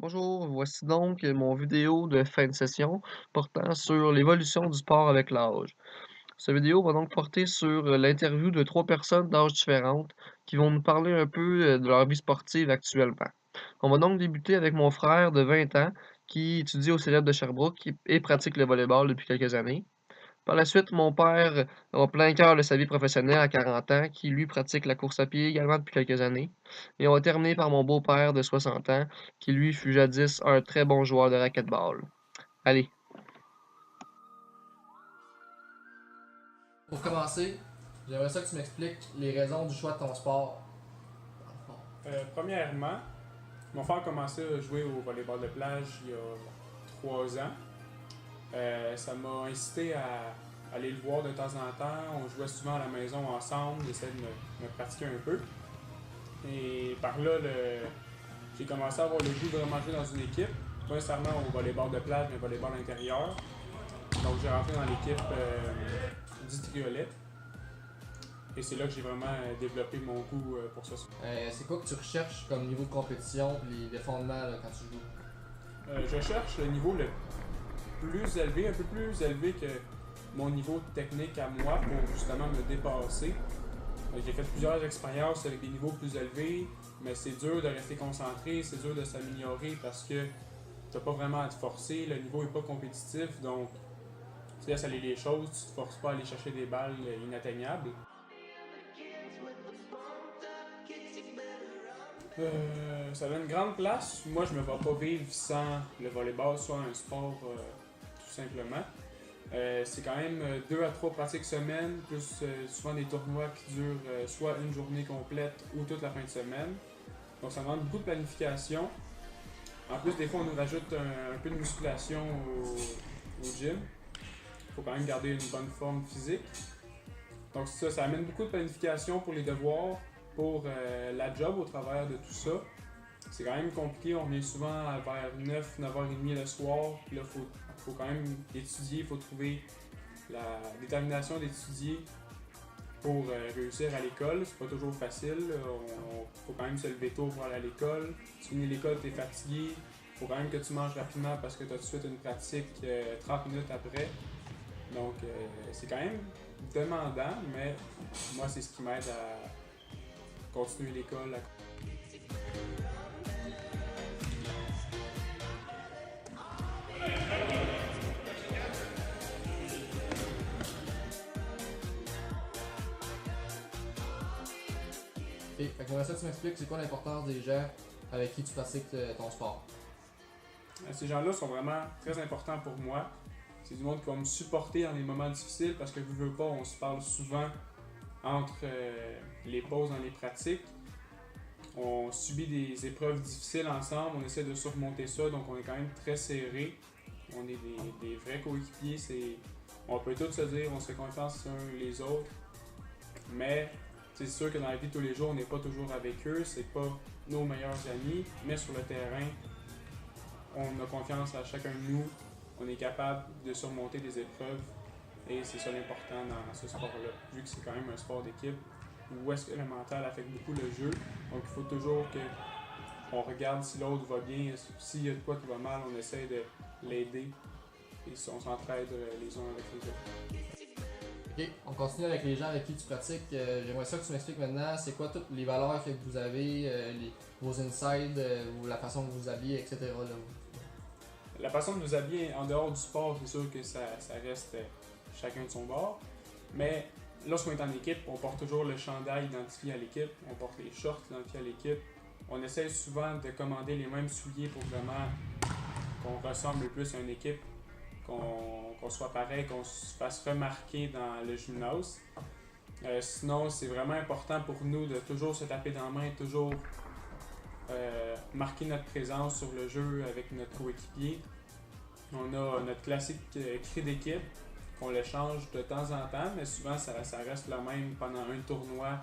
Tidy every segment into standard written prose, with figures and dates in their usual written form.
Bonjour, voici donc mon vidéo de fin de session portant sur l'évolution du sport avec l'âge. Cette vidéo va donc porter sur l'interview de 3 personnes d'âges différentes qui vont nous parler un peu de leur vie sportive actuellement. On va donc débuter avec mon frère de 20 ans qui étudie au Cégep de Sherbrooke et pratique le volleyball depuis quelques années. Par la suite, mon père, en plein cœur de sa vie professionnelle à 40 ans, qui lui pratique la course à pied également depuis quelques années. Et on va terminer par mon beau-père de 60 ans, qui lui fut jadis un très bon joueur de racquetball. Allez. Pour commencer, j'aimerais ça que tu m'expliques les raisons du choix de ton sport. Premièrement, mon frère a commencé à jouer au volleyball de plage il y a 3 ans. Ça m'a incité à aller le voir de temps en temps. On jouait souvent à la maison ensemble, j'essayais de me pratiquer un peu. Et par là, j'ai commencé à avoir le goût de vraiment jouer dans une équipe, pas nécessairement au volleyball de plage, mais au volleyball intérieur. Donc j'ai rentré dans l'équipe du Triolet. Et c'est là que j'ai vraiment développé mon goût pour ce sport. C'est quoi que tu recherches comme niveau de compétition et les fondements là, quand tu joues? Je cherche le niveau le plus élevé, un peu plus élevé que mon niveau technique à moi pour justement me dépasser. J'ai fait plusieurs expériences avec des niveaux plus élevés, mais c'est dur de rester concentré, c'est dur de s'améliorer parce que tu n'as pas vraiment à te forcer, le niveau n'est pas compétitif, donc tu laisses aller les choses, tu ne te forces pas à aller chercher des balles inatteignables. Ça donne une grande place. Moi, je me vois pas vivre sans le volleyball, soit un sport tout simplement. C'est quand même 2 à 3 pratiques semaine, plus souvent des tournois qui durent soit une journée complète ou toute la fin de semaine. Donc ça demande beaucoup de planification. En plus, des fois, on nous rajoute un peu de musculation au gym. Il faut quand même garder une bonne forme physique. Donc ça amène beaucoup de planification pour les devoirs, pour la job au travers de tout ça. C'est quand même compliqué, on revient souvent vers 9, 9h30 le soir. Puis là, faut quand même étudier, il faut trouver la détermination d'étudier pour réussir à l'école. C'est pas toujours facile. Il faut quand même se lever tôt pour aller à l'école. Tu finis l'école, tu es fatigué. Il faut quand même que tu manges rapidement parce que tu as tout de suite une pratique 30 minutes après. Donc c'est quand même demandant, mais moi c'est ce qui m'aide à continuer l'école. Et fait que ça, tu m'expliques c'est quoi l'importance des gens avec qui tu pratiques ton sport. Ces gens-là sont vraiment très importants pour moi. C'est du monde qui va me supporter dans les moments difficiles parce que veux pas, on se parle souvent entre les pauses dans les pratiques. On subit des épreuves difficiles ensemble, on essaie de surmonter ça, donc on est quand même très serré. On est des vrais coéquipiers, on peut tous se dire, on se fait confiance les uns les autres, mais c'est sûr que dans la vie de tous les jours, on n'est pas toujours avec eux, c'est pas nos meilleurs amis, mais sur le terrain, on a confiance à chacun de nous, on est capable de surmonter des épreuves et c'est ça l'important dans ce sport-là, vu que c'est quand même un sport d'équipe où est-ce que le mental affecte beaucoup le jeu, donc il faut toujours qu'on regarde si l'autre va bien, s'il y a de quoi qui va mal, on essaie de l'aider et on s'entraide les uns avec les autres. Ok, on continue avec les gens avec qui tu pratiques. J'aimerais ça que tu m'expliques maintenant, c'est quoi toutes les valeurs que vous avez, vos insides, ou la façon que vous habillez, etc. Là. La façon de nous habiller en dehors du sport, c'est sûr que ça reste chacun de son bord. Mais lorsqu'on est en équipe, on porte toujours le chandail identifié à l'équipe, on porte les shorts identifiés à l'équipe. On essaie souvent de commander les mêmes souliers pour vraiment qu'on ressemble le plus à une équipe, qu'on soit pareil, qu'on se fasse remarquer dans le gymnase. Sinon, c'est vraiment important pour nous de toujours se taper dans la main, toujours marquer notre présence sur le jeu avec notre coéquipier. On a notre classique cri d'équipe qu'on le change de temps en temps, mais souvent ça reste le même pendant un tournoi.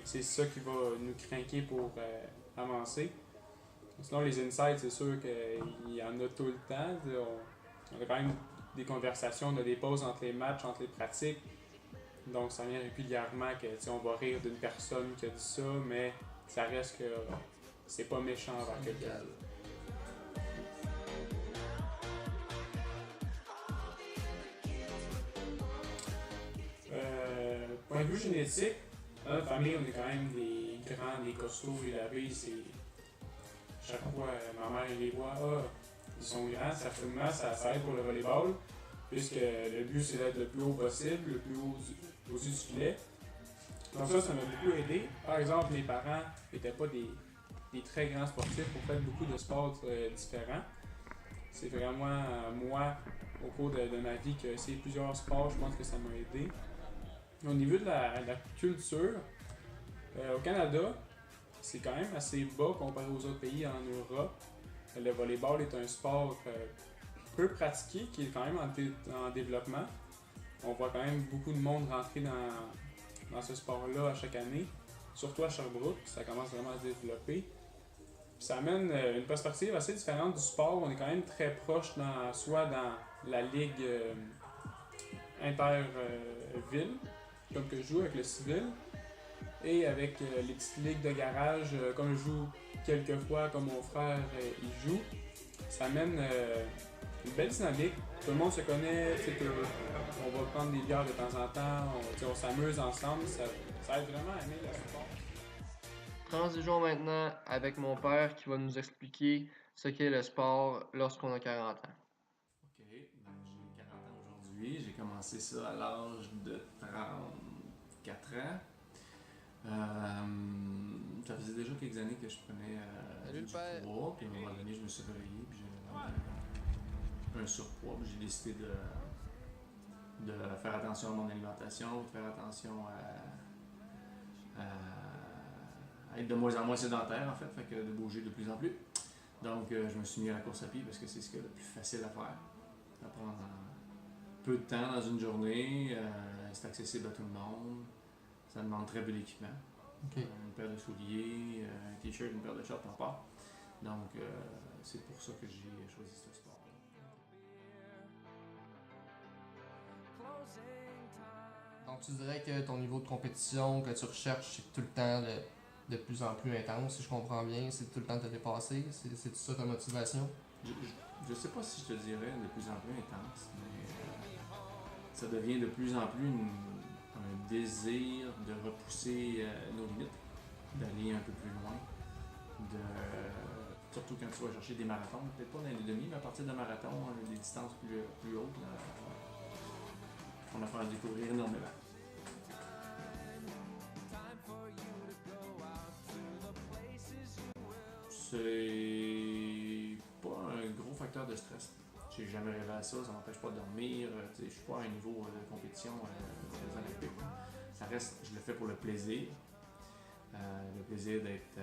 C'est ça qui va nous craquer pour avancer. Sinon, les insights, c'est sûr qu'il y en a tout le temps. On a quand même des conversations, on a des pauses entre les matchs, entre les pratiques. Donc, ça vient régulièrement que on va rire d'une personne qui a dit ça, mais ça reste que c'est pas méchant envers quelqu'un. point de vue génétique, dans notre famille, on est quand même des grands, des costauds, les labés, c'est. Chaque fois, ma mère les voit, ils sont grands, ça aide pour le volleyball, puisque le but c'est d'être le plus haut possible, le plus haut au-dessus du filet. Donc ça m'a beaucoup aidé. Par exemple, mes parents n'étaient pas des très grands sportifs pour faire beaucoup de sports différents. C'est vraiment moi, au cours de ma vie, qui ai essayé plusieurs sports, je pense que ça m'a aidé. Au niveau de la culture, au Canada, c'est quand même assez bas comparé aux autres pays en Europe. Le volleyball est un sport peu pratiqué, qui est quand même en développement. On voit quand même beaucoup de monde rentrer dans ce sport-là à chaque année, surtout à Sherbrooke, ça commence vraiment à se développer. Puis ça amène une perspective assez différente du sport. On est quand même très proche, soit dans la ligue inter-ville, comme que je joue avec le civil, et avec les petites ligues de garage, comme je joue quelques fois, comme mon frère il joue. Ça amène une belle dynamique. Tout le monde se connaît, on va prendre des bières de temps en temps, on s'amuse ensemble, ça aide vraiment à aimer le sport. Transigeons maintenant avec mon père qui va nous expliquer ce qu'est le sport lorsqu'on a 40 ans. Ok, ben, j'ai 40 ans aujourd'hui. J'ai commencé ça à l'âge de 34 ans. Ça faisait déjà quelques années que je prenais du poids, puis à un moment donné, je me suis réveillé, puis j'ai un surpoids, puis j'ai décidé de faire attention à mon alimentation, de faire attention à être de moins en moins sédentaire, en fait que de bouger de plus en plus. Donc, je me suis mis à la course à pied parce que c'est ce qui est le plus facile à faire. Ça prend peu de temps dans une journée, c'est accessible à tout le monde, ça demande très peu d'équipement. Okay. Une paire de souliers, un t-shirt, une paire de shorts, en part. Donc, c'est pour ça que j'ai choisi ce sport. Donc tu dirais que ton niveau de compétition que tu recherches, c'est tout le temps de plus en plus intense, si je comprends bien, c'est tout le temps de te dépasser, c'est ça ta motivation? Je sais pas si je te dirais de plus en plus intense, mais ça devient de plus en plus un désir de repousser nos limites, d'aller un peu plus loin, surtout quand tu vas chercher des marathons, peut-être pas dans les demi, mais à partir de marathons, des distances plus hautes, on apprend à découvrir énormément. C'est pas un gros facteur de stress. J'ai jamais rêvé à ça, ça m'empêche pas de dormir. Je suis pas à un niveau de compétition des Olympiques. Ça reste, je le fais pour le plaisir. Le plaisir d'être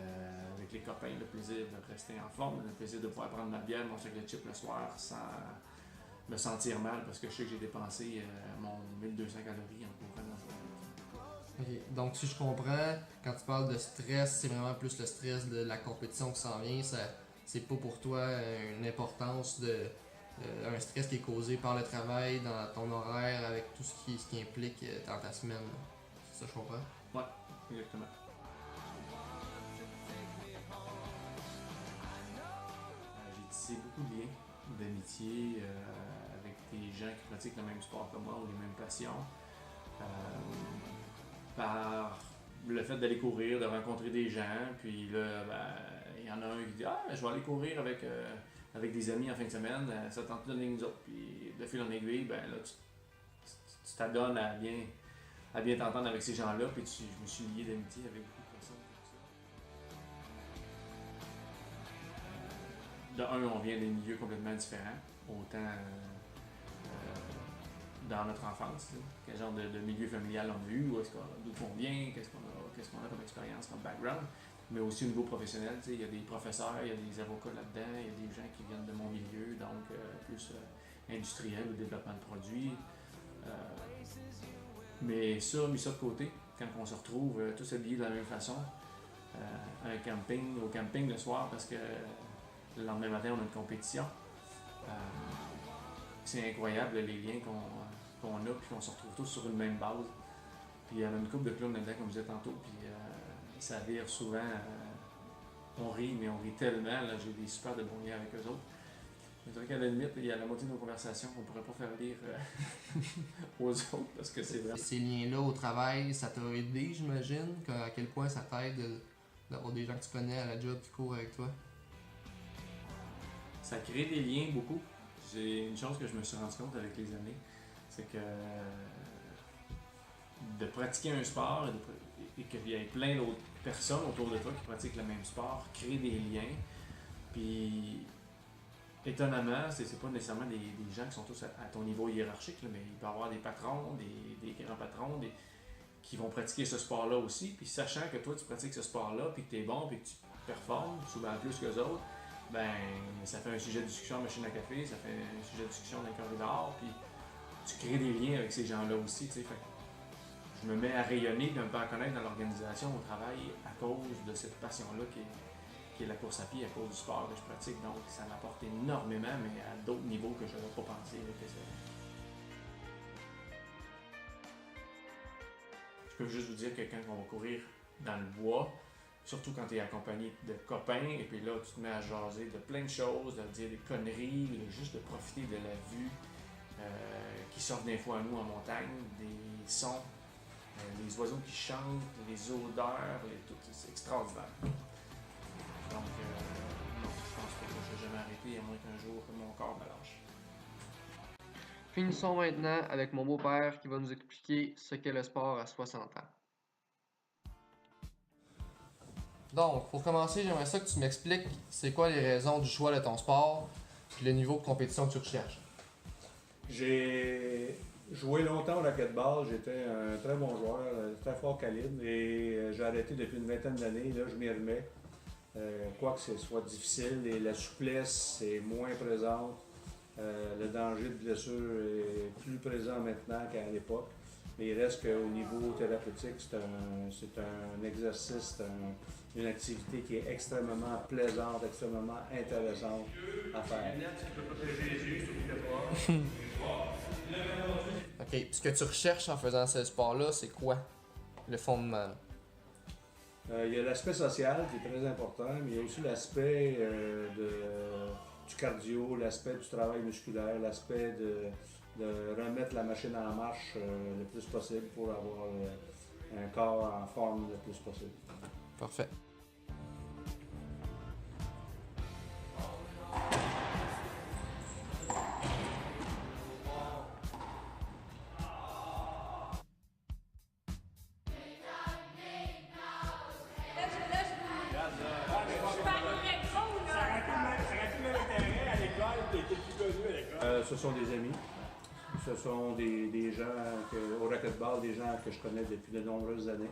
avec les copains, le plaisir de rester en forme, le plaisir de pouvoir prendre ma bière, mon chocolat chip le soir sans me sentir mal parce que je sais que j'ai dépensé mon 1200 calories en courant dans la journée. Okay. Donc si je comprends, quand tu parles de stress, c'est vraiment plus le stress de la compétition qui s'en vient, c'est pas pour toi une importance un stress qui est causé par le travail, dans ton horaire, avec tout ce qui implique dans ta semaine. C'est ça que je comprends? Ouais, exactement. J'ai tissé beaucoup de liens d'amitié avec des gens qui pratiquent le même sport que moi ou les mêmes passions. Par le fait d'aller courir, de rencontrer des gens, puis là, il y en a un qui dit « Ah, je vais aller courir avec des amis en fin de semaine, ça tente de donner nous autres. » Puis de fil en aiguille, là, tu t'adonnes à bien t'entendre avec ces gens-là, puis je me suis lié d'amitié avec beaucoup de personnes comme ça. De un, on vient des milieux complètement différents, autant dans notre enfance, quel genre de milieu familial on a eu, d'où on vient, qu'est-ce qu'on a comme expérience, comme background, mais aussi au niveau professionnel, il y a des professeurs, il y a des avocats là-dedans, il y a des gens qui viennent de mon milieu, donc plus industriel ou développement de produits. Mais ça, mis ça de côté, quand on se retrouve tous habillés de la même façon, au camping le soir, parce que le lendemain matin on a une compétition. C'est incroyable les liens qu'on a, puis qu'on se retrouve tous sur une même base. Puis il y en a une couple de clowns là-dedans, comme je disais tantôt, puis ça vire souvent. On rit, mais on rit tellement. Là, j'ai des super de bons liens avec eux autres. Je dirais qu'à la limite, il y a la moitié de nos conversations qu'on pourrait pas faire lire aux autres parce que c'est vrai. Ces liens-là au travail, ça t'a aidé, j'imagine? À quel point ça t'aide d'avoir des gens que tu connais à la job qui courent avec toi? Ça crée des liens beaucoup. J'ai une chose que je me suis rendu compte avec les années, c'est que de pratiquer un sport et qu'il y ait plein d'autres personnes autour de toi qui pratiquent le même sport, crée des liens. Puis, étonnamment, c'est pas nécessairement des gens qui sont tous à ton niveau hiérarchique, là, mais il peut y avoir des patrons, des grands patrons qui vont pratiquer ce sport-là aussi. Puis, sachant que toi, tu pratiques ce sport-là, puis que tu es bon, puis que tu performes, souvent plus qu'eux autres, ben, ça fait un sujet de discussion en machine à café, ça fait un sujet de discussion dans le corridor, puis tu crées des liens avec ces gens-là aussi, tu sais. Je me mets à rayonner, puis un peu à connaître dans l'organisation, au travail, à cause de cette passion-là qui est la course à pied, à cause du sport que je pratique. Donc, ça m'apporte énormément, mais à d'autres niveaux que je n'aurais pas pensé. Je peux juste vous dire que quand on va courir dans le bois, surtout quand tu es accompagné de copains, et puis là, tu te mets à jaser de plein de choses, de dire des conneries, juste de profiter de la vue qui s'offre des fois à nous en montagne, des sons, les oiseaux qui chantent, les odeurs, tout, c'est extraordinaire. Donc, non, je pense que je ne vais jamais arrêter, à moins qu'un jour mon corps me lâche. Finissons maintenant avec mon beau-père qui va nous expliquer ce qu'est le sport à 60 ans. Donc, pour commencer, j'aimerais ça que tu m'expliques c'est quoi les raisons du choix de ton sport et le niveau de compétition que tu recherches. J'ai joué longtemps au racquetball, j'étais un très bon joueur, très fort calibre et j'ai arrêté depuis une vingtaine d'années, là je m'y remets. Quoique ce soit difficile et la souplesse est moins présente, le danger de blessure est plus présent maintenant qu'à l'époque. Mais il reste qu'au niveau thérapeutique, c'est un exercice, une activité qui est extrêmement plaisante, extrêmement intéressante à faire. Ok, puis ce que tu recherches en faisant ce sport-là, c'est quoi le fondement? Il y a l'aspect social qui est très important, mais il y a aussi l'aspect du cardio, l'aspect du travail musculaire, l'aspect de remettre la machine en marche le plus possible pour avoir un corps en forme le plus possible. Parfait. Ce sont des amis. Ce sont des gens au racquetball, des gens que je connais depuis de nombreuses années.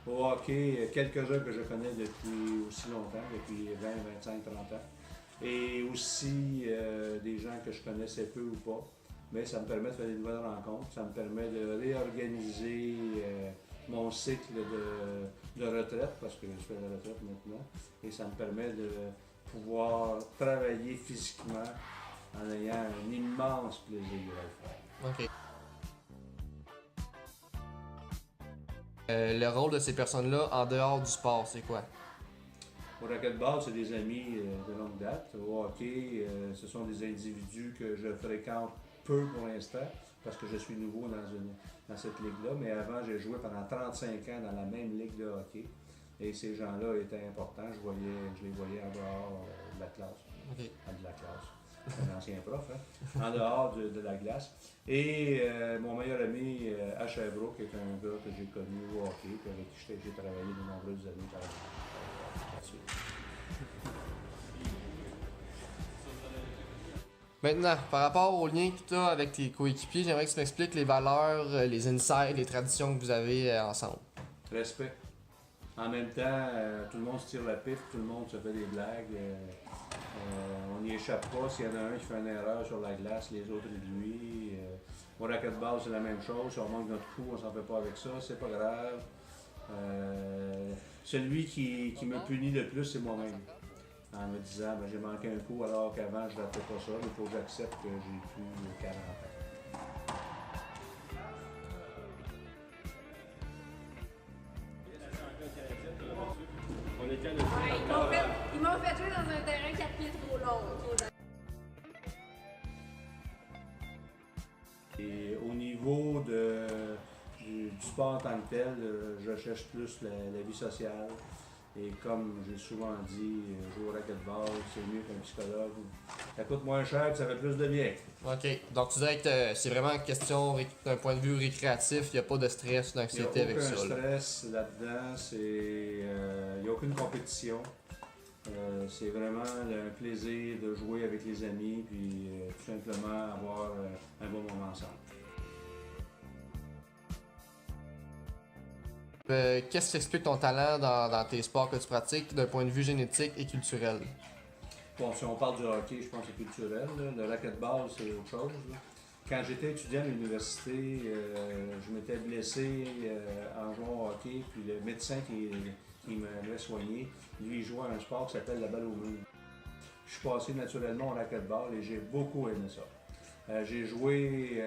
Au hockey, quelques-uns que je connais depuis aussi longtemps, depuis 20, 25, 30 ans. Et aussi des gens que je connaissais peu ou pas. Mais ça me permet de faire des nouvelles rencontres. Ça me permet de réorganiser mon cycle de retraite, parce que je fais la retraite maintenant. Et ça me permet de pouvoir travailler physiquement en ayant un immense plaisir à le faire. Ok. Le rôle de ces personnes-là en dehors du sport, c'est quoi? Au racquetball, c'est des amis de longue date. Au hockey, ce sont des individus que je fréquente peu pour l'instant, parce que je suis nouveau dans cette ligue-là. Mais avant, j'ai joué pendant 35 ans dans la même ligue de hockey. Et ces gens-là étaient importants. Je les voyais en dehors de la classe. Ok. De la classe. Un ancien prof, hein? En dehors de la glace. Et mon meilleur ami à Sherbrooke est un gars que j'ai connu au hockey, puis avec qui j'ai travaillé de nombreuses années là-dessus. Maintenant, par rapport au lien que tu as avec tes coéquipiers, j'aimerais que tu m'expliques les valeurs, les insights, les traditions que vous avez ensemble. Respect. En même temps, tout le monde se tire la pipe, tout le monde se fait des blagues. On n'y échappe pas. S'il y en a un qui fait une erreur sur la glace, les autres lui. Au racquetball, c'est la même chose. Si on manque notre coup, on s'en fait pas avec ça. C'est pas grave. Celui qui me punit le plus, c'est moi-même. En me disant, j'ai manqué un coup alors qu'avant, je ne ratais pas ça. Il faut que j'accepte que j'ai plus 40 ans. Ils m'ont fait jouer dans un terrain 4 pieds trop long. Et au niveau du sport en tant que tel, je cherche plus la vie sociale. Et comme j'ai souvent dit, jouer au racquetball, c'est mieux qu'un psychologue. Ça coûte moins cher et ça fait plus de bien. Ok, donc tu dirais que c'est vraiment une question d'un point de vue récréatif, il n'y a pas de stress, Il n'y a d'anxiété avec aucun ça. Là. stress là-dedans, il n'y a aucune compétition. C'est vraiment un plaisir de jouer avec les amis puis tout simplement avoir un bon moment ensemble. Qu'est-ce qui explique ton talent dans tes sports que tu pratiques d'un point de vue génétique et culturel? Bon, si on parle du hockey, je pense que c'est culturel. Là. Le racquetball, c'est autre chose. Là. Quand j'étais étudiant à l'université, je m'étais blessé en jouant au hockey, puis le médecin qui m'avait soigné, lui, il jouait à un sport qui s'appelle la balle au mur. Je suis passé naturellement au racquetball et j'ai beaucoup aimé ça. J'ai joué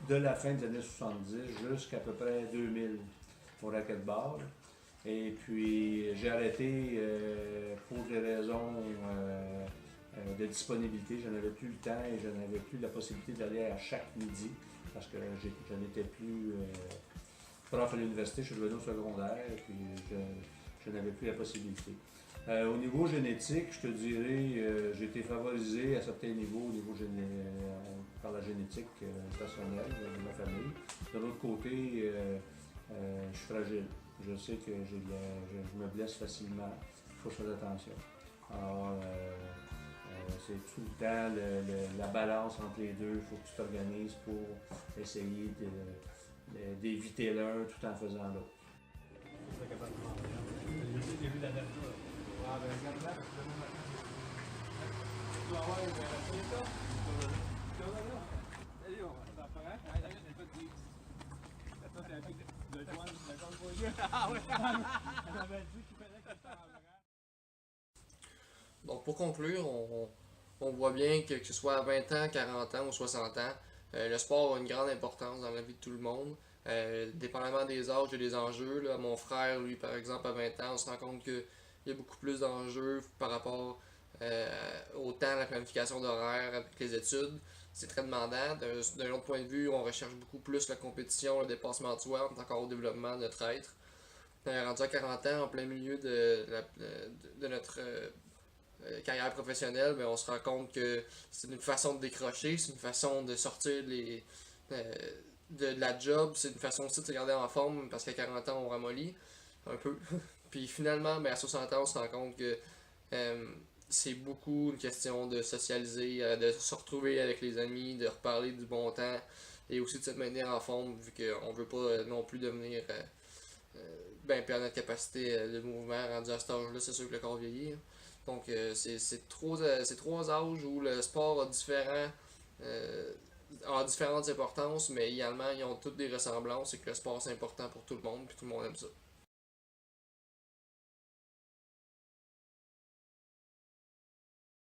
de la fin des années 70 jusqu'à peu près 2000 au racquetball. Et puis j'ai arrêté pour des raisons de disponibilité. Je n'avais plus le temps et je n'avais plus la possibilité d'aller à chaque midi parce que je n'étais plus prof à l'université, je suis devenu au secondaire et puis je n'avais plus la possibilité. Au niveau génétique, je te dirais, j'ai été favorisé à certains niveaux par la génétique personnelle de ma famille. De l'autre côté, je suis fragile. Je sais que je me blesse facilement. Il faut faire attention. Alors, c'est tout le temps la balance entre les deux. Il faut que tu t'organises pour essayer d'éviter l'un tout en faisant l'autre. Donc pour conclure, on voit bien que ce soit à 20 ans, 40 ans ou 60 ans, le sport a une grande importance dans la vie de tout le monde. Dépendamment des âges et des enjeux, là, mon frère, lui par exemple, à 20 ans, on se rend compte qu'il y a beaucoup plus d'enjeux par rapport au temps, la planification d'horaire avec les études. C'est très demandant. D'un autre point de vue, on recherche beaucoup plus la compétition, le dépassement de soi, on est encore au développement de notre être. Rendu à 40 ans, en plein milieu de notre carrière professionnelle, mais on se rend compte que c'est une façon de décrocher, c'est une façon de sortir de la job, c'est une façon aussi de se garder en forme parce qu'à 40 ans on ramollit un peu. Puis finalement, à 60 ans, on se rend compte que c'est beaucoup une question de socialiser, de se retrouver avec les amis, de reparler du bon temps et aussi de se maintenir en forme vu qu'on ne veut pas non plus devenir perdre notre capacité de mouvement rendu à cet âge-là, c'est sûr que le corps vieillit. Donc c'est trois âges où le sport a différentes importances, mais également ils ont toutes des ressemblances et que le sport c'est important pour tout le monde puis tout le monde aime ça.